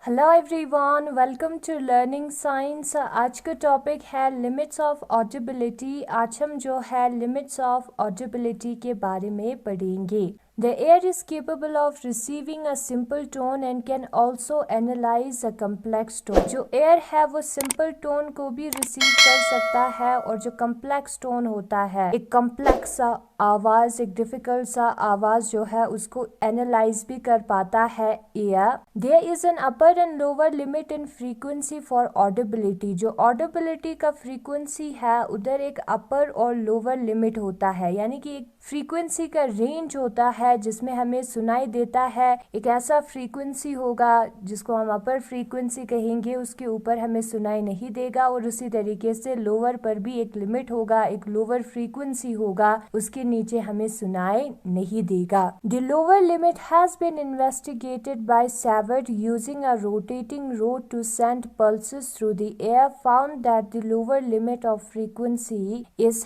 Hello everyone, welcome to learning science. आज का topic है लिमिट्स ऑफ ऑडिबिलिटी। आज हम जो है लिमिट्स ऑफ ऑडिबिलिटी के बारे में पढ़ेंगे। The air is capable of receiving a simple tone and can also analyze a complex tone. जो air है वो simple tone को भी receive कर सकता है और जो complex tone होता है, एक complex सा आवाज, एक difficult सा आवाज जो है उसको analyze भी कर पाता है air. There is an upper and lower limit in frequency for audibility. जो audibility का frequency है उधर एक upper और lower limit होता है, यानी कि एक frequency का range होता है जिसमें हमें सुनाई देता है। एक ऐसा फ्रीक्वेंसी होगा जिसको हम अपर फ्रीक्वेंसी कहेंगे, उसके ऊपर हमें सुनाई नहीं देगा, और उसी तरीके से लोअर पर भी एक लिमिट होगा, एक लोअर फ्रीक्वेंसी होगा, उसके नीचे हमें सुनाई नहीं देगा। The lower limit has been investigated by Savart using a rotating rod to send pulses through the air, found that the lower limit of frequency is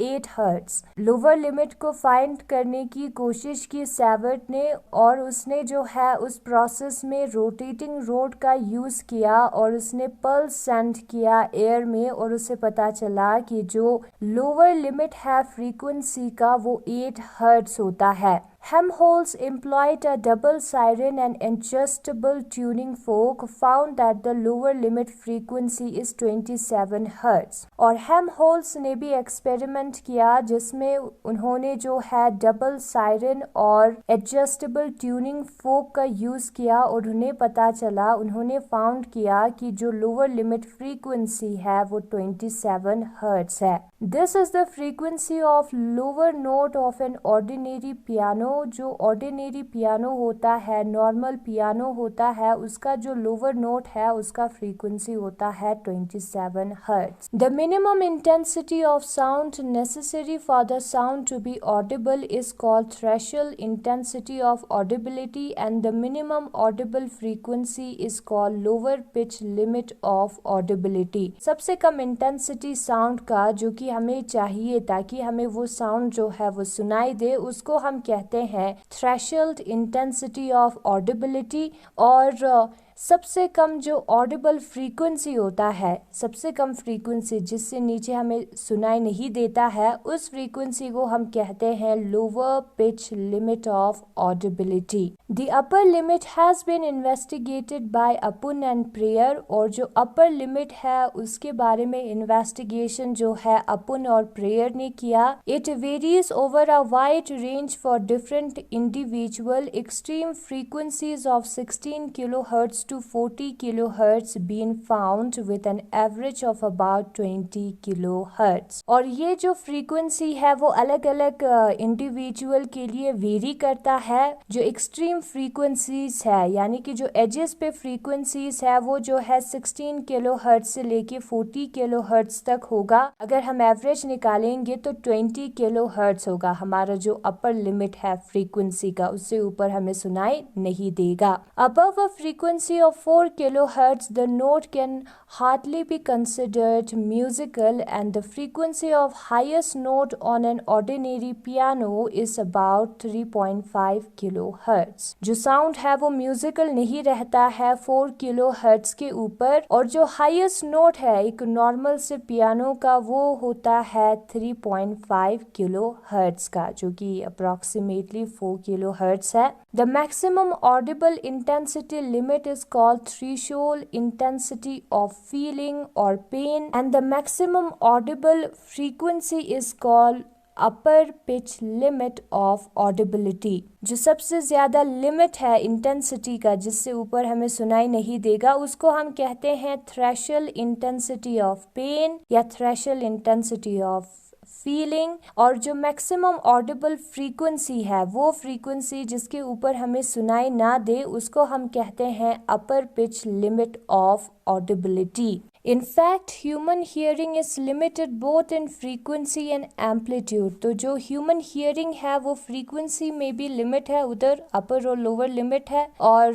8 hertz. Lower limit को find करने की कोशिश की सैवर्ट ने, और उसने जो है उस प्रोसेस में रोटेटिंग रोड का यूज किया और उसने पल्स सेंड किया एयर में, और उसे पता चला कि जो लोअर लिमिट है फ्रीक्वेंसी का वो 8 हर्ट्ज होता है। Helmholtz employed a double siren and adjustable tuning fork, found that the lower limit frequency is 27 Hz। और Helmholtz ने भी एक्सपेरिमेंट किया जिसमें उन्होंने जो है डबल सायरन और एडजस्टेबल ट्यूनिंग फोक का यूज किया, और उन्हें पता चला, उन्होंने फाउंड किया कि जो लोअर लिमिट फ्रीक्वेंसी है वो 27 हर्ट्ज है। This is the frequency of lower note of an ordinary piano. जो ऑर्डिनरी पियानो होता है, नॉर्मल पियानो होता है, उसका जो लोअर नोट है उसका फ्रीक्वेंसी होता है 27 hertz. The minimum intensity of sound necessary for the sound to be audible is called threshold intensity of audibility, and the minimum audible frequency is called lower pitch limit of audibility. सबसे कम intensity sound का जो कि हमें चाहिए ताकि हमें वो साउंड जो है वो सुनाई दे, उसको हम कहते हैं थ्रेशोल्ड इंटेंसिटी ऑफ ऑडिबिलिटी। और सबसे कम जो ऑडिबल फ्रीक्वेंसी होता है, सबसे कम फ्रीक्वेंसी जिससे नीचे हमें सुनाई नहीं देता है, उस फ्रीक्वेंसी को हम कहते हैं lower pitch limit of audibility. The upper limit has been investigated by Apun and Preyer. और जो अपर लिमिट है उसके बारे में इन्वेस्टिगेशन जो है अपुन और प्रेयर ने किया। It varies over a wide range for different individual. Extreme frequencies of 16 kilohertz to 40 kilohertz being found with an average of about 20 kilohertz। और ये जो फ्रीक्वेंसी है वो अलग अलग इंडिविजुअल के लिए वेरी करता है। जो एक्सट्रीम फ्रीक्वेंसीज है, यानी कि जो एजेस पे फ्रीक्वेंसीज है, वो जो है 16 किलोहर्ट्ज से लेके 40 किलोहर्ट्ज तक होगा। अगर हम एवरेज निकालेंगे तो 20 किलोहर्ट्ज होगा हमारा जो अपर लिमिट है फ्रीक्वेंसी का, उससे ऊपर हमें सुनाई नहीं देगा। Above a frequency of 4 kilohertz, the note can hardly be considered musical, and the frequency of highest note on an ordinary piano is about 3.5 kilohertz। जो साउंड है वो म्यूजिकल नहीं रहता है 4 किलोहर्ट्ज के ऊपर, और जो हाईएस्ट नोट है एक नॉर्मल से पियानो का वो होता है 3.5 किलोहर्ट्ज का, जो कि अप्रॉक्सीमेटली 4 किलोहर्ट्ज है। The maximum audible intensity limit is called threshold intensity of feeling or pain, and the maximum audible frequency is called upper pitch limit of audibility। जो सबसे ज्यादा लिमिट है इंटेंसिटी का जिससे ऊपर हमें सुनाई नहीं देगा, उसको हम कहते हैं थ्रेशोल्ड इंटेंसिटी ऑफ पेन या थ्रेशोल्ड इंटेंसिटी ऑफ फीलिंग। और जो मैक्सिमम ऑडिबल फ्रीक्वेंसी है, वो फ्रीक्वेंसी जिसके ऊपर हमें सुनाई ना दे, उसको हम कहते हैं upper pitch limit of audibility. In fact, human hearing is limited both in frequency and amplitude. तो जो human hearing है वो frequency में भी limit है, उधर upper और lower limit है, और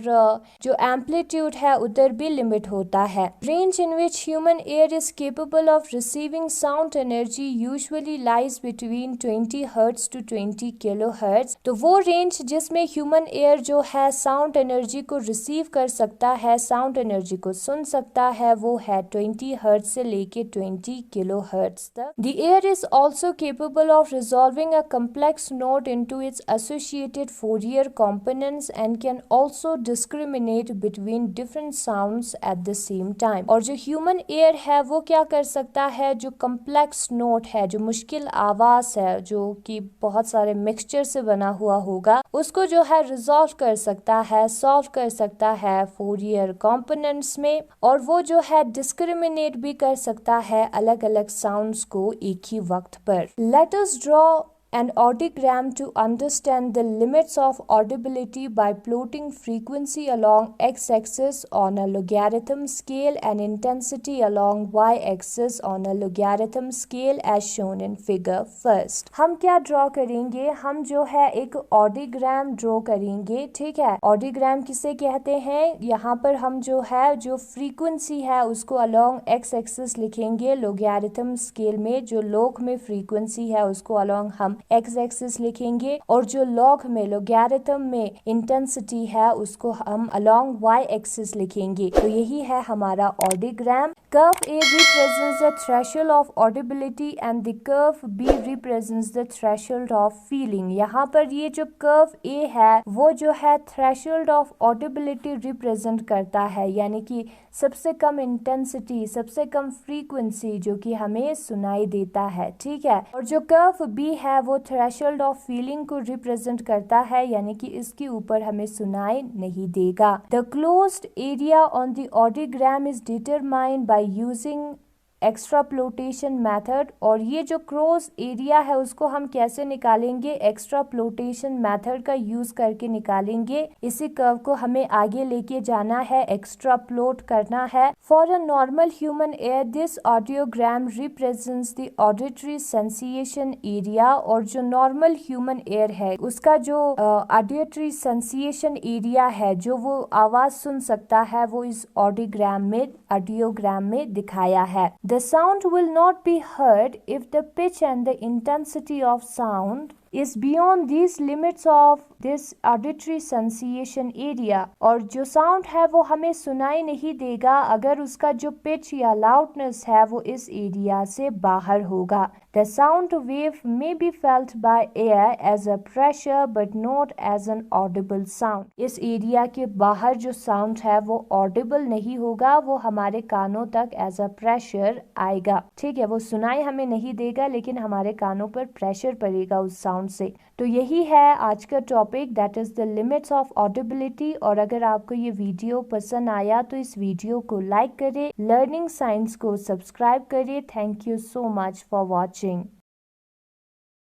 जो amplitude है उधर भी limit होता है. Range in which human ear is capable of receiving sound energy usually lies between 20 Hz to 20 kHz. तो वो range जिसमें human ear जो है sound energy को receive कर सकता है, sound energy को सुन सकता है, वो है 20 Hz से लेके 20 kHz तक. The ear is also capable of resolving a complex note into its associated Fourier components and can also discriminate between different sounds at the same time. और जो human ear है वो क्या कर सकता है, जो complex note है, जो मुश्किल आवाज है, जो कि बहुत सारे मिक्सचर से बना हुआ होगा, उसको जो है रिजॉल्व कर सकता है, सॉल्व कर सकता है फोरियर कंपोनेंट्स में, और वो जो है डिस्क्रिमिनेट भी कर सकता है अलग अलग साउंड्स को एक ही वक्त पर. Let us draw an audiogram to understand the limits of audibility by plotting frequency along x-axis on a logarithm scale and intensity along y-axis on a logarithm scale as shown in figure first. हम क्या draw करेंगे, हम जो है एक audiogram draw करेंगे. ठीक है, ऑडियोग्राम किसे कहते हैं, यहाँ पर हम जो है जो फ्रीक्वेंसी है उसको अलोंग एक्स एक्सिस लिखेंगे लोगैरिथम स्केल में. जो लॉग में फ्रीक्वेंसी है उसको अलोंग हम एक्स एक्सिस लिखेंगे, और जो लॉग में लोगैरिथम में इंटेंसिटी है उसको हम अलोंग वाई एक्सिस लिखेंगे. तो यही है हमारा audiogram. Curve A represents the threshold of audibility and the curve B represents the threshold of feeling. यहाँ पर ये जो कर्व ए है वो जो है थ्रेशोल्ड ऑफ ऑडिबिलिटी रिप्रेजेंट करता है, यानी कि सबसे कम इंटेंसिटी, सबसे कम फ्रीक्वेंसी जो कि हमें सुनाई देता है. ठीक है, और जो कर्व बी है वो थ्रेशोल्ड ऑफ फीलिंग को रिप्रेजेंट करता है, यानी कि इसके ऊपर हमें सुनाई नहीं देगा. The closed area on the audiogram is determined by using extrapolation method. और ये जो क्रॉस एरिया है उसको हम कैसे निकालेंगे, एक्स्ट्राप्लोटेशन मेथड का यूज करके निकालेंगे. इसी कर्व को हमें आगे लेके जाना है, एक्स्ट्राप्लोट करना है. For a normal human ear this audiogram represents the auditory sensation area. और जो नॉर्मल ह्यूमन एयर है उसका जो ऑडिटरी सेंसिएशन एरिया है, जो वो आवाज सुन सकता है, वो इस ऑडियोग्राम में दिखाया है. The sound will not be heard if the pitch and the intensity of sound is beyond these limits of this auditory sensation area. और जो साउंड है वो हमें सुनाई नहीं देगा अगर उसका जो पिच या लाउडनेस है वो इस एरिया से बाहर होगा. The sound wave may be felt by air as a pressure but not as an audible sound. इस एरिया के बाहर जो साउंड है वो ऑडिबल नहीं होगा, वो हमारे कानों तक एज अ प्रेशर आएगा. ठीक है, वो सुनाई हमें नहीं देगा लेकिन हमारे कानों पर प्रेशर पड़ेगा उस साउंड से. तो यही है आज का topic, that is the limits of audibility. और अगर आपको ये वीडियो पसंद आया तो इस वीडियो को लाइक करें, लर्निंग साइंस को सब्सक्राइब करें. Thank you so much for watching.